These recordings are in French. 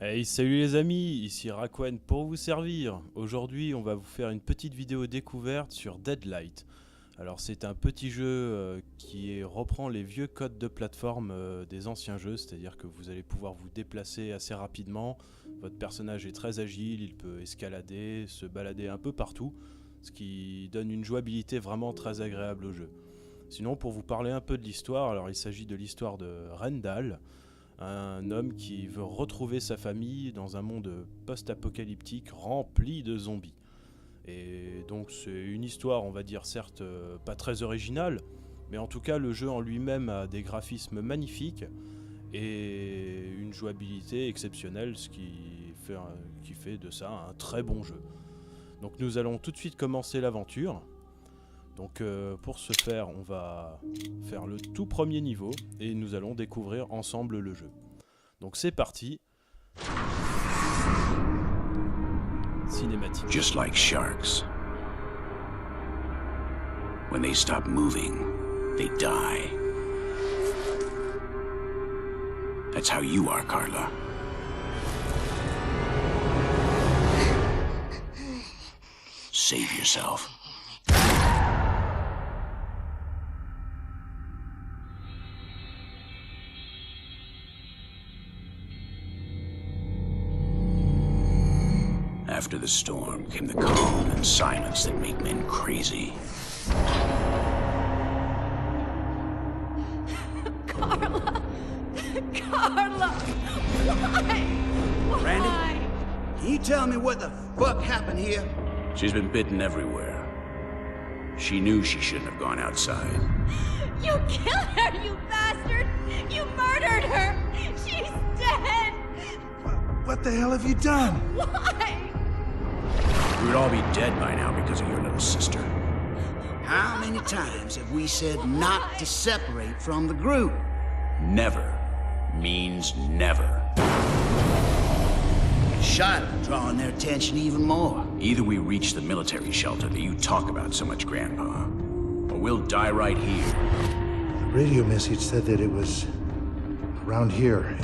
Hey, salut les amis, ici Rakwen pour vous servir. Aujourd'hui, on va vous faire une petite vidéo découverte sur Deadlight. Alors, c'est un petit jeu qui reprend les vieux codes de plateforme des anciens jeux, c'est-à-dire que vous allez pouvoir vous déplacer assez rapidement. Votre personnage est très agile, il peut escalader, se balader un peu partout, ce qui donne une jouabilité vraiment très agréable au jeu. Sinon, pour vous parler un peu de l'histoire, alors il s'agit de l'histoire de Rendal, un homme qui veut retrouver sa famille dans un monde post-apocalyptique rempli de zombies. Et donc c'est une histoire, on va dire certes pas très originale, mais en tout cas le jeu en lui-même a des graphismes magnifiques et une jouabilité exceptionnelle, ce qui fait de ça un très bon jeu. Donc nous allons tout de suite commencer l'aventure. Donc pour ce faire, on va faire le tout premier niveau et nous allons découvrir ensemble le jeu. Donc c'est parti. Cinématique. Just like sharks. When they stop moving, they die. That's how you are, Carla. Save yourself. After the storm came the calm and silence that make men crazy. Carla! Carla! Why? Why? Randy? Can you tell me what the fuck happened here? She's been bitten everywhere. She knew she shouldn't have gone outside. You killed her, you bastard! You murdered her! She's dead! What the hell have you done? Why? We would all be dead by now because of your little sister. How many times have we said not to separate from the group? Never means never. Shot drawing their attention even more. Either we reach the military shelter that you talk about so much, Grandpa, or we'll die right here. The radio message said that it was around here.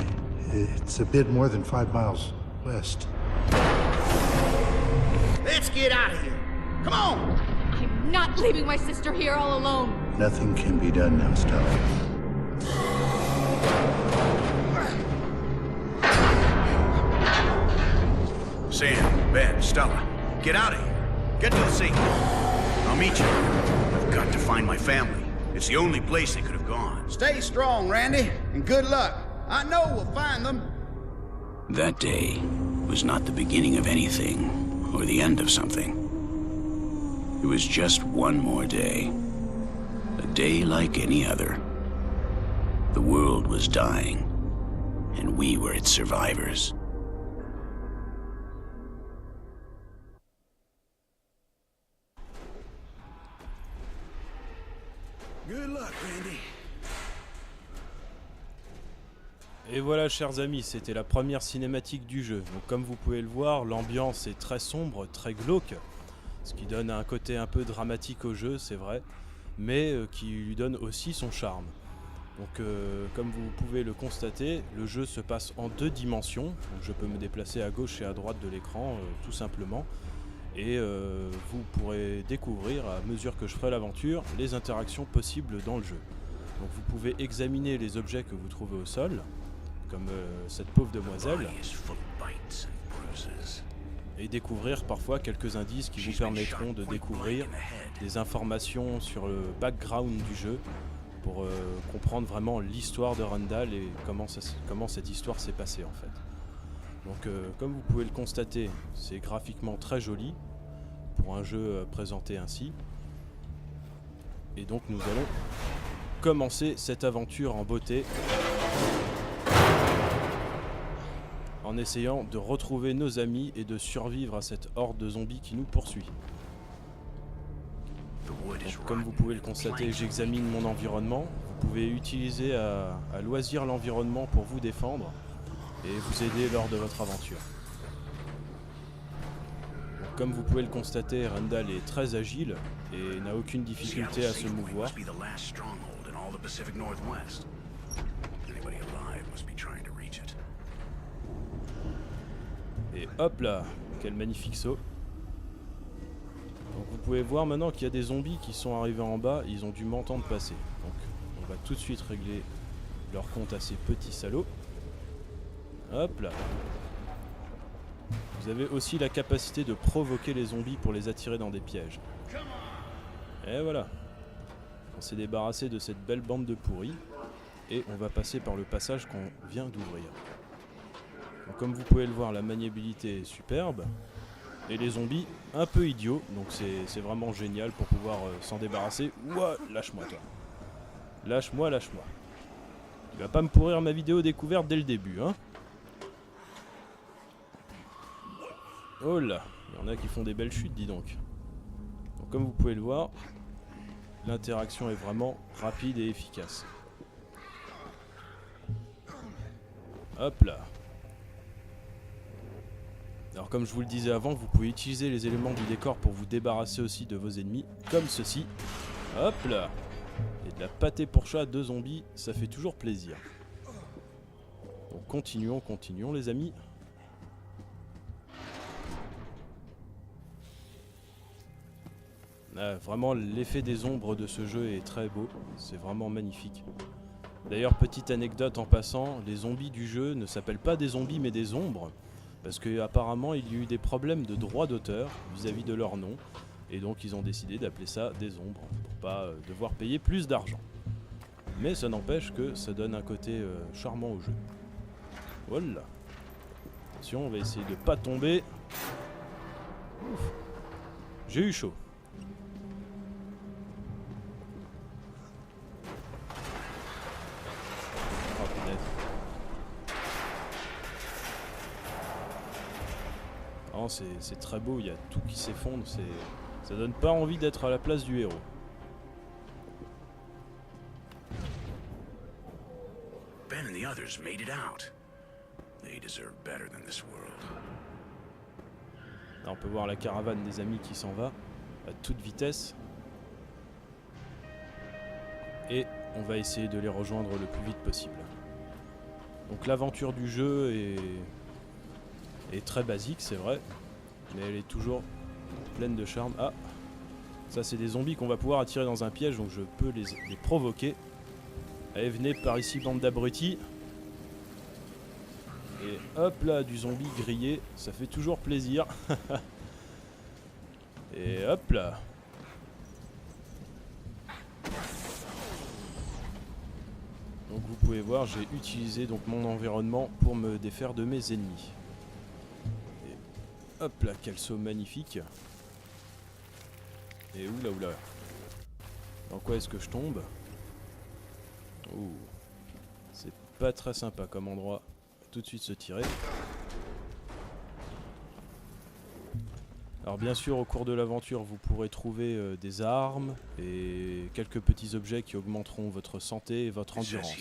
It's a bit more than 5 miles west. Let's get out of here. Come on! I'm not leaving my sister here all alone! Nothing can be done now, Stella. Sam, Ben, Stella, get out of here. Get to the sea. I'll meet you. I've got to find my family. It's the only place they could have gone. Stay strong, Randy, and good luck. I know we'll find them. That day was not the beginning of anything, or the end of something. It was just one more day. A day like any other. The world was dying, and we were its survivors. Good luck, Randy. Et voilà chers amis, c'était la première cinématique du jeu. Donc comme vous pouvez le voir, l'ambiance est très sombre, très glauque, ce qui donne un côté un peu dramatique au jeu, c'est vrai, mais qui lui donne aussi son charme. Donc comme vous pouvez le constater, le jeu se passe en 2 dimensions. Donc, je peux me déplacer à gauche et à droite de l'écran tout simplement. Et vous pourrez découvrir à mesure que je ferai l'aventure les interactions possibles dans le jeu. Donc vous pouvez examiner les objets que vous trouvez au sol, comme cette pauvre demoiselle, et découvrir parfois quelques indices qui vous permettront de découvrir des informations sur le background du jeu pour comprendre vraiment l'histoire de Randall et comment cette histoire s'est passée en fait. Donc comme vous pouvez le constater, c'est graphiquement très joli pour un jeu présenté ainsi. Et donc nous allons commencer cette aventure en beauté en essayant de retrouver nos amis et de survivre à cette horde de zombies qui nous poursuit. Donc, comme vous pouvez le constater, j'examine mon environnement. Vous pouvez utiliser à loisir l'environnement pour vous défendre et vous aider lors de votre aventure. Donc, comme vous pouvez le constater, Randall est très agile et n'a aucune difficulté à se mouvoir. Hop là, quel magnifique saut. Donc vous pouvez voir maintenant qu'il y a des zombies qui sont arrivés en bas, ils ont dû m'entendre passer. Donc on va tout de suite régler leur compte à ces petits salauds. Hop là. Vous avez aussi la capacité de provoquer les zombies pour les attirer dans des pièges. Et voilà. On s'est débarrassé de cette belle bande de pourris. Et on va passer par le passage qu'on vient d'ouvrir. Donc, comme vous pouvez le voir, la maniabilité est superbe. Et les zombies, un peu idiots. Donc c'est vraiment génial pour pouvoir s'en débarrasser. Ouah, lâche-moi toi. Lâche-moi, lâche-moi. Tu vas pas me pourrir ma vidéo découverte dès le début, hein. Oh là, il y en a qui font des belles chutes, dis donc. Donc comme vous pouvez le voir, l'interaction est vraiment rapide et efficace. Hop là. Alors comme je vous le disais avant, vous pouvez utiliser les éléments du décor pour vous débarrasser aussi de vos ennemis, comme ceci. Hop là. Et de la pâtée pour chat de zombies, ça fait toujours plaisir. Donc continuons, continuons les amis. Ah, vraiment l'effet des ombres de ce jeu est très beau, c'est vraiment magnifique. D'ailleurs petite anecdote en passant, les zombies du jeu ne s'appellent pas des zombies mais des ombres. Parce qu'apparemment il y a eu des problèmes de droit d'auteur vis-à-vis de leur nom. Et donc ils ont décidé d'appeler ça des ombres pour pas devoir payer plus d'argent. Mais ça n'empêche que ça donne un côté charmant au jeu. Voilà. Attention, on va essayer de pas tomber. Ouf. J'ai eu chaud. Oh, c'est très beau, il y a tout qui s'effondre, ça donne pas envie d'être à la place du héros. Ben and the others made it out. They deserve better than this world. Là, on peut voir la caravane des amis qui s'en va à toute vitesse. Et on va essayer de les rejoindre le plus vite possible. Donc l'aventure du jeu est très basique, c'est vrai, mais elle est toujours pleine de charme. Ah, ça c'est des zombies qu'on va pouvoir attirer dans un piège, donc je peux les provoquer. Allez, venez par ici, bande d'abrutis. Et hop là, du zombie grillé, ça fait toujours plaisir. Et hop là. Donc vous pouvez voir, j'ai utilisé donc mon environnement pour me défaire de mes ennemis. Et hop là, quel saut magnifique. Et oula oula. Dans quoi est-ce que je tombe? Ouh. C'est pas très sympa comme endroit. Tout de suite se tirer. Alors bien sûr, au cours de l'aventure, vous pourrez trouver des armes et quelques petits objets qui augmenteront votre santé et votre endurance.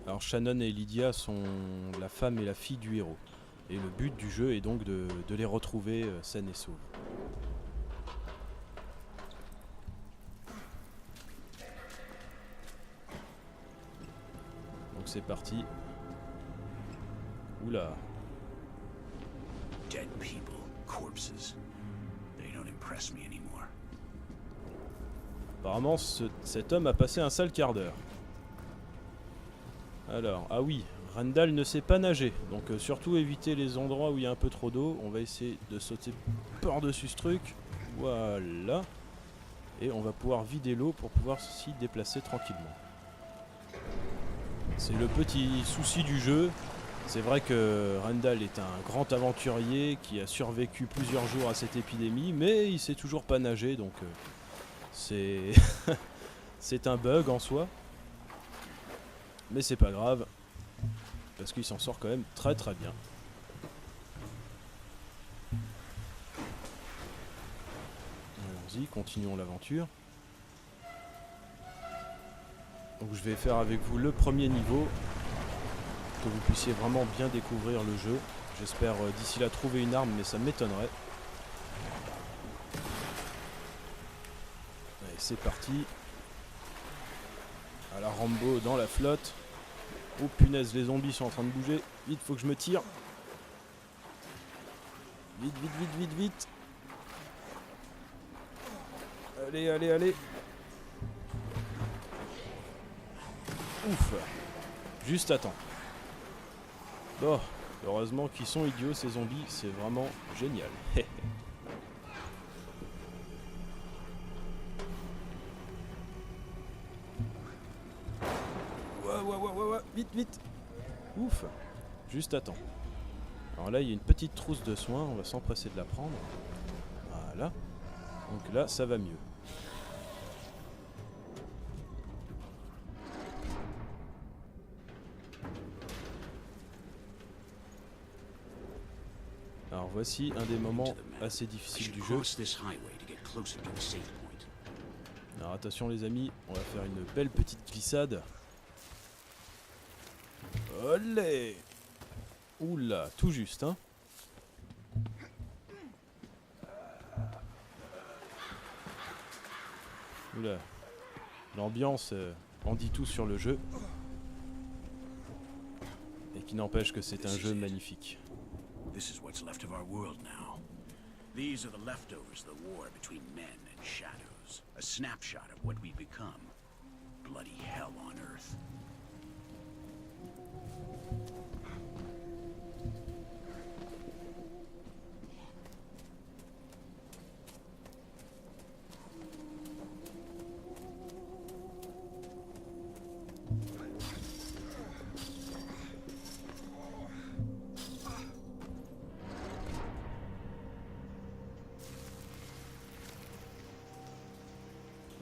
Alors Shannon et Lydia sont la femme et la fille du héros. Et le but du jeu est donc de les retrouver saines et sauves. Donc c'est parti. Oula. Dead people, corpses. They don't impress me anymore. Apparemment cet homme a passé un sale quart d'heure. Alors, ah oui, Randall ne sait pas nager, donc surtout éviter les endroits où il y a un peu trop d'eau. On va essayer de sauter par-dessus ce truc. Voilà. Et on va pouvoir vider l'eau pour pouvoir s'y déplacer tranquillement. C'est le petit souci du jeu. C'est vrai que Randall est un grand aventurier qui a survécu plusieurs jours à cette épidémie, mais il sait toujours pas nager, donc c'est c'est un bug en soi. Mais c'est pas grave, parce qu'il s'en sort quand même très très bien. Allons-y, continuons l'aventure. Donc je vais faire avec vous le premier niveau, que vous puissiez vraiment bien découvrir le jeu. J'espère d'ici là trouver une arme, mais ça m'étonnerait. Allez, c'est parti. À la Rambo dans la flotte. Oh punaise, les zombies sont en train de bouger. Vite, faut que je me tire. Vite, vite, vite, vite, vite. Allez, allez, allez. Ouf. Juste à temps. Bon, heureusement qu'ils sont idiots ces zombies, c'est vraiment génial. Ouais, vite, vite. Ouf. Juste à temps. Alors là, il y a une petite trousse de soins, on va s'empresser de la prendre. Voilà. Donc là, ça va mieux. Alors voici un des moments assez difficiles du jeu. Alors attention les amis, on va faire une belle petite glissade. Olé! Oula, tout juste hein. Oula. L'ambiance en dit tout sur le jeu. Et qui n'empêche que c'est un jeu magnifique. This is what's left of our world now. These are the leftovers of the war between men and shadows. A snapshot of what we've become. Bloody hell on Earth.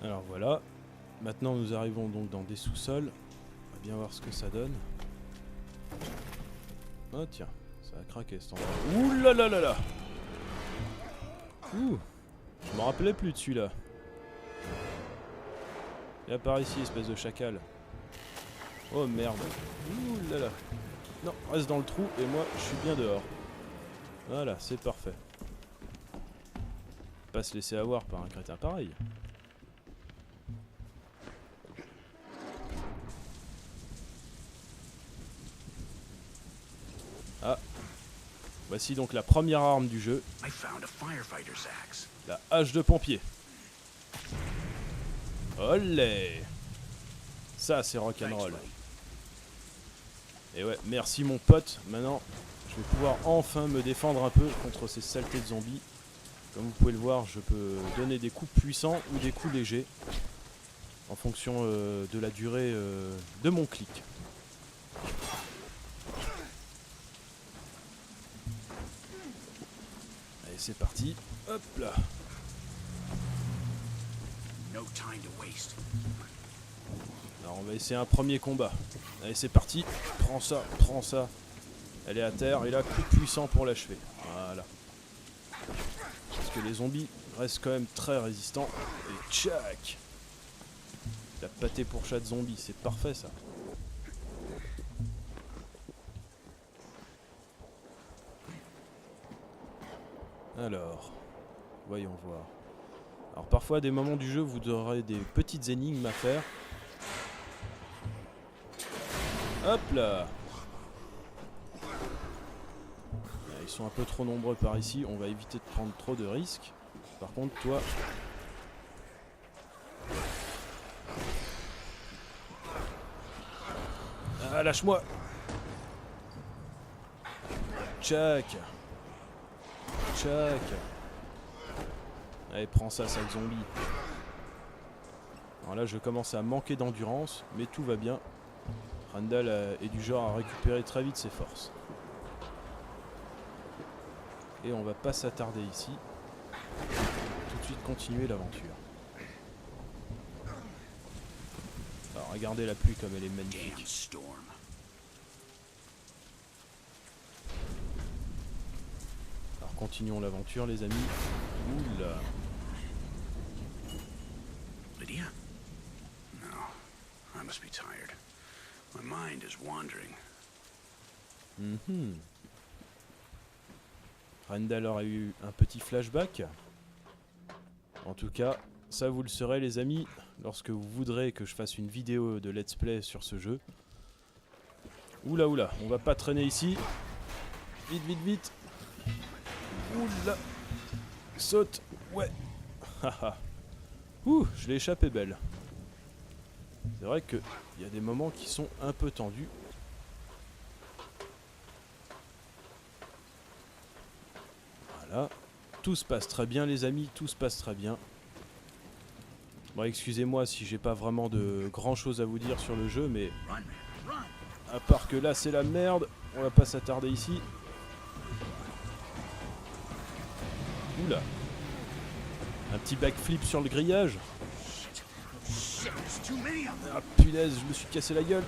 Alors voilà, maintenant nous arrivons donc dans des sous-sols, on va bien voir ce que ça donne. Oh tiens, ça a craqué cet endroit. Ouh là là là là. Ouh, je me rappelais plus de celui-là. Viens par ici, espèce de chacal. Oh merde. Ouh là là. Non, reste dans le trou et moi je suis bien dehors. Voilà, c'est parfait. Pas se laisser avoir par un crétin pareil. Ah, voici donc la première arme du jeu, la hache de pompier. Olé! Ça c'est rock'n'roll. Et ouais, merci mon pote, maintenant je vais pouvoir enfin me défendre un peu contre ces saletés de zombies. Comme vous pouvez le voir, je peux donner des coups puissants ou des coups légers en fonction de la durée de mon clic. Allez, c'est parti. Hop là. Alors on va essayer un premier combat. Allez, c'est parti. Prends ça, prends ça. Elle est à terre et là, coup puissant pour l'achever. Voilà. Parce que les zombies restent quand même très résistants. Et tchac! La pâté pour chat de zombie, c'est parfait ça. Alors, voyons voir. Alors parfois à des moments du jeu vous aurez des petites énigmes à faire. Hop là! Ils sont un peu trop nombreux par ici, on va éviter de prendre trop de risques. Par contre toi... Ah, lâche-moi! Tchac! Tchac! Allez, prends ça, sale zombie. Alors là, je commence à manquer d'endurance, mais tout va bien. Randall est du genre à récupérer très vite ses forces. Et on va pas s'attarder ici. Tout de suite continuer l'aventure. Alors regardez la pluie comme elle est magnifique. Alors continuons l'aventure les amis. Oula. Lydia? No, I must be tired. My mind is wandering. Randall aurait eu un petit flashback. En tout cas, ça vous le saurez les amis, lorsque vous voudrez que je fasse une vidéo de let's play sur ce jeu. Oula oula, on va pas traîner ici. Vite vite vite. Oula. Saute. Ouais. Haha. Ouh, je l'ai échappé belle. C'est vrai qu'il y a des moments qui sont un peu tendus. Voilà. Tout se passe très bien les amis, tout se passe très bien. Bon, excusez-moi si j'ai pas vraiment de grand chose à vous dire sur le jeu, mais à part que là c'est la merde, on va pas s'attarder ici. Oula. Un petit backflip sur le grillage. Ah punaise, je me suis cassé la gueule.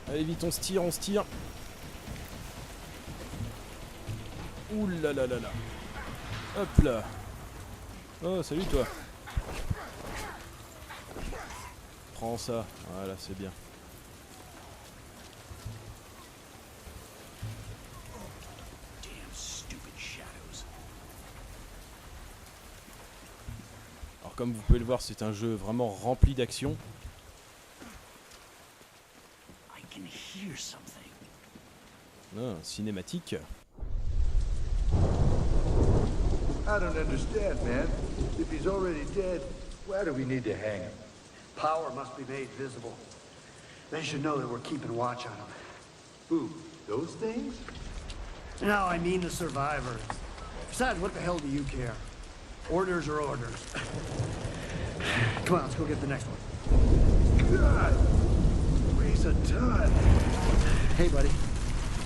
Allez vite, on se tire, on se tire. Ouh là là là là. Hop là. Oh, salut toi. Prends ça. Voilà, c'est bien. Alors comme vous pouvez le voir, c'est un jeu vraiment rempli d'action. Ah, cinématique. I don't understand, man. If he's already dead, why do we need to hang him? Power must be made visible. They should know that we're keeping watch on them. Who? Those things? No, I mean the survivors. Besides, what the hell do you care? Orders are orders. Come on, let's go get the next one. God! Weighs a ton. Hey, buddy.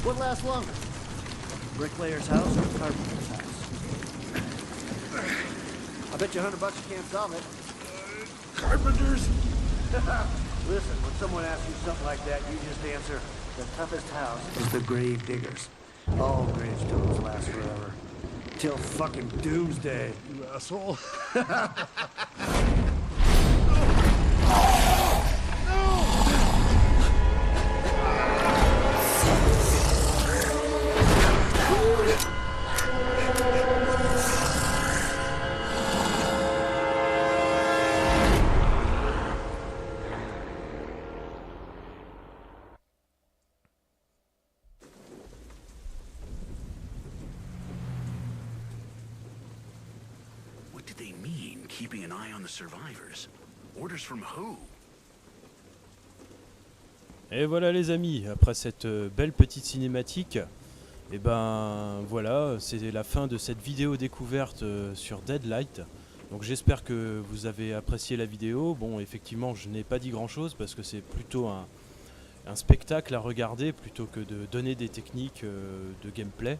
What lasts longer? Bricklayer's house or carpenter's house? I bet you $100 you can't solve it. Carpenters? Listen, when someone asks you something like that, you just answer, the toughest house is the grave diggers. All gravestones last forever. Till fucking doomsday. You asshole. What did they mean, keeping an eye on the survivors? Orders from who? Et voilà les amis, après cette belle petite cinématique, et ben voilà, c'est la fin de cette vidéo découverte sur Deadlight. Donc j'espère que vous avez apprécié la vidéo. Bon, effectivement, je n'ai pas dit grand chose parce que c'est plutôt un spectacle à regarder plutôt que de donner des techniques de gameplay.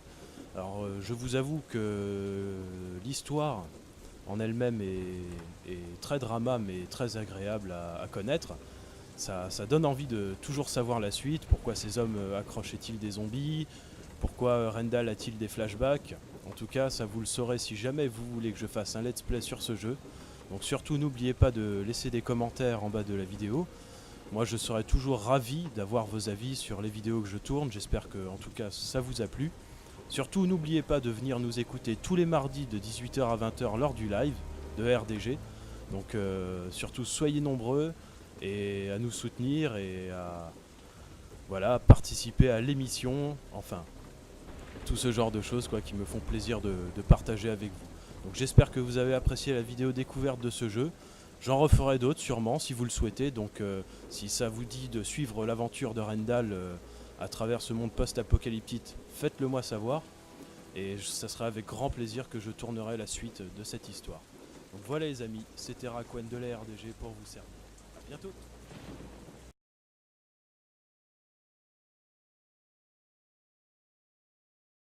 Alors je vous avoue que l'histoire en elle-même est très drama mais très agréable à connaître. Ça donne envie de toujours savoir la suite. Pourquoi ces hommes accrochaient-ils des zombies? Pourquoi Randall a-t-il des flashbacks? En tout cas, ça vous le saurez si jamais vous voulez que je fasse un let's play sur ce jeu. Donc surtout n'oubliez pas de laisser des commentaires en bas de la vidéo. Moi je serai toujours ravi d'avoir vos avis sur les vidéos que je tourne. J'espère que en tout cas ça vous a plu. Surtout n'oubliez pas de venir nous écouter tous les mardis de 18h à 20h lors du live de RDG. Donc surtout soyez nombreux et à nous soutenir et à voilà, participer à l'émission, enfin tout ce genre de choses quoi, qui me font plaisir de partager avec vous. Donc j'espère que vous avez apprécié la vidéo découverte de ce jeu. J'en referai d'autres sûrement si vous le souhaitez. Donc si ça vous dit de suivre l'aventure de Randall à travers ce monde post-apocalyptique, faites-le moi savoir. Et ça sera avec grand plaisir que je tournerai la suite de cette histoire. Donc voilà les amis, c'était Rakuen de la RDG pour vous servir. A bientôt.